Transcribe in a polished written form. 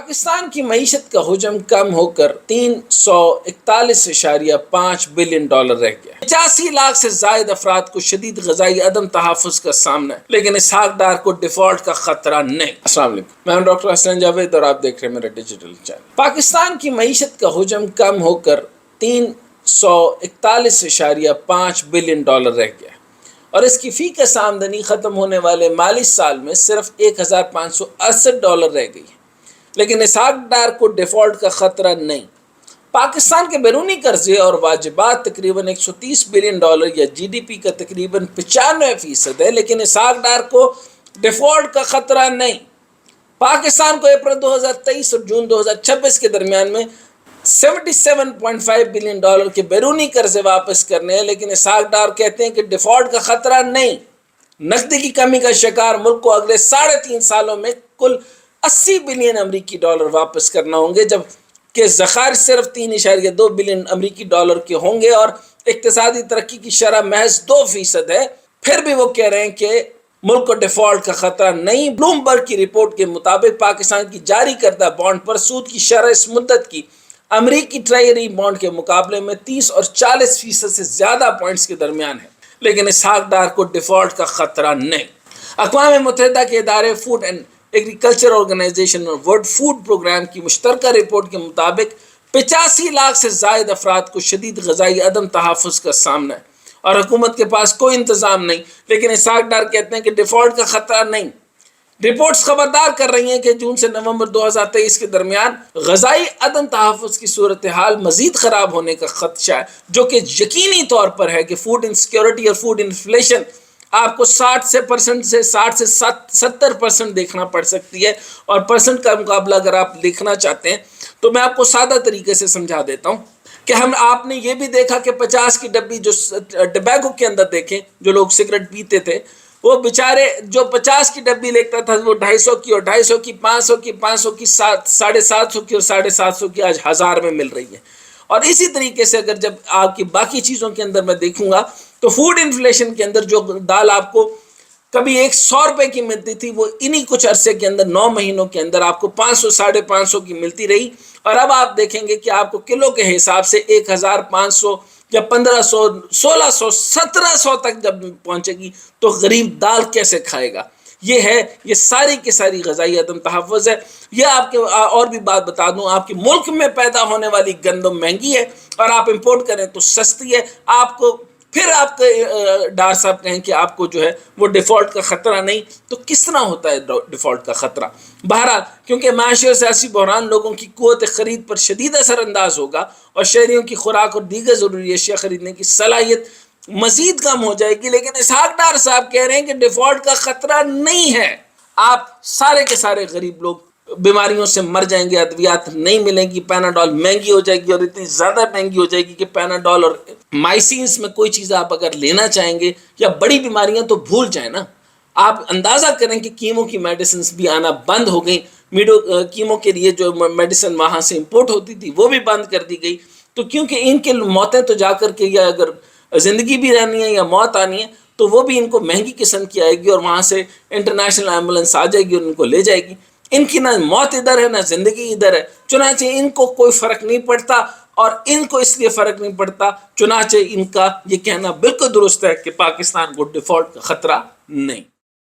پاکستان کی معیشت کا حجم کم ہو کر 341.5 بلین ڈالر رہ گیا۔ 85 لاکھ سے زائد افراد کو شدید غذائی عدم تحفظ کا سامنا ہے، لیکن اسحاق ڈار کو ڈیفالٹ کا خطرہ نہیں۔ السلام علیکم، میں ہوں ڈاکٹر حسن جاوید اور آپ دیکھ رہے ہیں میرا ڈیجیٹل چینل۔ پاکستان کی معیشت کا حجم کم ہو کر 341.5 بلین ڈالر رہ گیا اور اس کی فی کس آمدنی ختم ہونے والے مالی سال میں صرف 1568 ڈالر رہ گئی ہے، لیکن اسحاق ڈار کو ڈیفالٹ کا خطرہ نہیں۔ پاکستان کے بیرونی قرضے اور واجبات تقریباً 130 بلین ڈالر یا جی ڈی پی کا تقریباً 95% ہے، لیکن اسحاق ڈار کو ڈیفالٹ کا خطرہ نہیں۔ پاکستان کو اپریل 2023 اور جون 2026 کے درمیان میں 77.5 بلین ڈالر کے بیرونی قرضے واپس کرنے ہیں، لیکن اسحاق ڈار کہتے ہیں کہ ڈیفالٹ کا خطرہ نہیں۔ نقدی کی کمی کا شکار ملک کو اگلے 3.5 سالوں میں کل 80 بلین امریکی ڈالر واپس کرنا ہوں گے، جبکہ ذخائر صرف 3.2 بلین امریکی ڈالر کے ہوں گے اور اقتصادی ترقی کی شرح محض 2% ہے۔ پھر بھی وہ کہہ رہے ہیں کہ ملک کو ڈیفالٹ کا خطرہ نہیں۔ بلومبرگ کی رپورٹ کے مطابق پاکستان کی جاری کردہ بانڈ پر سود کی شرح اس مدت کی امریکی ٹریجری بانڈ کے مقابلے میں 30 اور 40% سے زیادہ پوائنٹس کے درمیان ہے، لیکن اسحاق ڈار کو ڈیفالٹ کا خطرہ نہیں۔ اقوام متحدہ کے ادارے فوڈ اینڈ ایگریکلچر آرگنائزیشن اور ورلڈ فوڈ پروگرام کی مشترکہ رپورٹ کے مطابق 85 لاکھ سے زائد افراد کو شدید غذائی عدم تحفظ کا سامنا ہے اور حکومت کے پاس کوئی انتظام نہیں، لیکن اسحاق ڈار کہتے ہیں کہ ڈیفالٹ کا خطرہ نہیں۔ رپورٹس خبردار کر رہی ہیں کہ جون سے نومبر 2023 کے درمیان غذائی عدم تحفظ کی صورتحال مزید خراب ہونے کا خدشہ ہے، جو کہ یقینی طور پر ہے کہ فوڈ انسیکیورٹی اور فوڈ انفلیشن آپ کو 60% سے 70% دیکھنا پڑ سکتی ہے، اور پرسنٹ کا مقابلہ اگر آپ دیکھنا چاہتے ہیں تو میں آپ کو سادہ طریقے سے سمجھا دیتا ہوں کہ آپ نے یہ بھی دیکھا کہ 50 کی ڈبی جو ٹبیکو کے اندر دیکھیں، جو لوگ سگریٹ پیتے تھے، وہ بیچارے جو 50 کی ڈبی لیتا تھا وہ 250 کی اور 250 کی 500 کی 500 کی 750 کی اور 750 کی آج 1000 میں مل رہی ہے۔ اور اسی طریقے سے اگر جب آپ کی باقی چیزوں کے اندر میں دیکھوں گا تو فوڈ انفلیشن کے اندر جو دال آپ کو کبھی 100 روپے کی ملتی تھی، وہ انہی کچھ عرصے کے اندر 9 مہینوں کے اندر آپ کو 500 550 کی ملتی رہی، اور اب آپ دیکھیں گے کہ آپ کو کلو کے حساب سے 1500 یا 1500 1600 1700 تک جب پہنچے گی تو غریب دال کیسے کھائے گا؟ یہ ساری کی ساری غذائی عدم تحفظ ہے۔ یہ آپ کے اور بھی بات بتا دوں، آپ کے ملک میں پیدا ہونے والی گندم مہنگی ہے اور آپ امپورٹ کریں تو سستی ہے۔ آپ کو پھر آپ کے ڈار صاحب کہیں کہ آپ کو جو ہے وہ ڈیفالٹ کا خطرہ نہیں، تو کس طرح ہوتا ہے ڈیفالٹ کا خطرہ؟ بہرحال کیونکہ معاشی اور سیاسی بحران لوگوں کی قوت خرید پر شدید اثر انداز ہوگا اور شہریوں کی خوراک اور دیگر ضروری اشیاء خریدنے کی صلاحیت مزید کم ہو جائے گی، لیکن اسحاق ڈار صاحب کہہ رہے ہیں کہ ڈیفالٹ کا خطرہ نہیں ہے۔ آپ سارے کے سارے غریب لوگ بیماریوں سے مر جائیں گے، ادویات نہیں ملیں گی، پیناڈول مہنگی ہو جائے گی اور اتنی زیادہ مہنگی ہو جائے گی کہ پیناڈول اور مائسینس میں کوئی چیز آپ اگر لینا چاہیں گے یا بڑی بیماریاں تو بھول جائیں نا۔ آپ اندازہ کریں کہ کیمو کی میڈیسنز بھی آنا بند ہو گئی، کیمو کے لیے جو میڈیسن وہاں سے امپورٹ ہوتی تھی وہ بھی بند کر دی گئی، تو کیونکہ ان کے موتیں تو جا کر کے یا اگر زندگی بھی رہنی ہے یا موت آنی ہے تو وہ بھی ان کو مہنگی قسم کی آئے گی، اور وہاں سے انٹرنیشنل ایمبولینس آ جائے گی اور ان کو لے جائے گی۔ ان کی نہ موت ادھر ہے نہ زندگی ادھر ہے، چنانچہ ان کو کوئی فرق نہیں پڑتا، اور ان کو اس لیے فرق نہیں پڑتا چنانچہ ان کا یہ کہنا بالکل درست ہے کہ پاکستان کو ڈیفالٹ کا خطرہ نہیں۔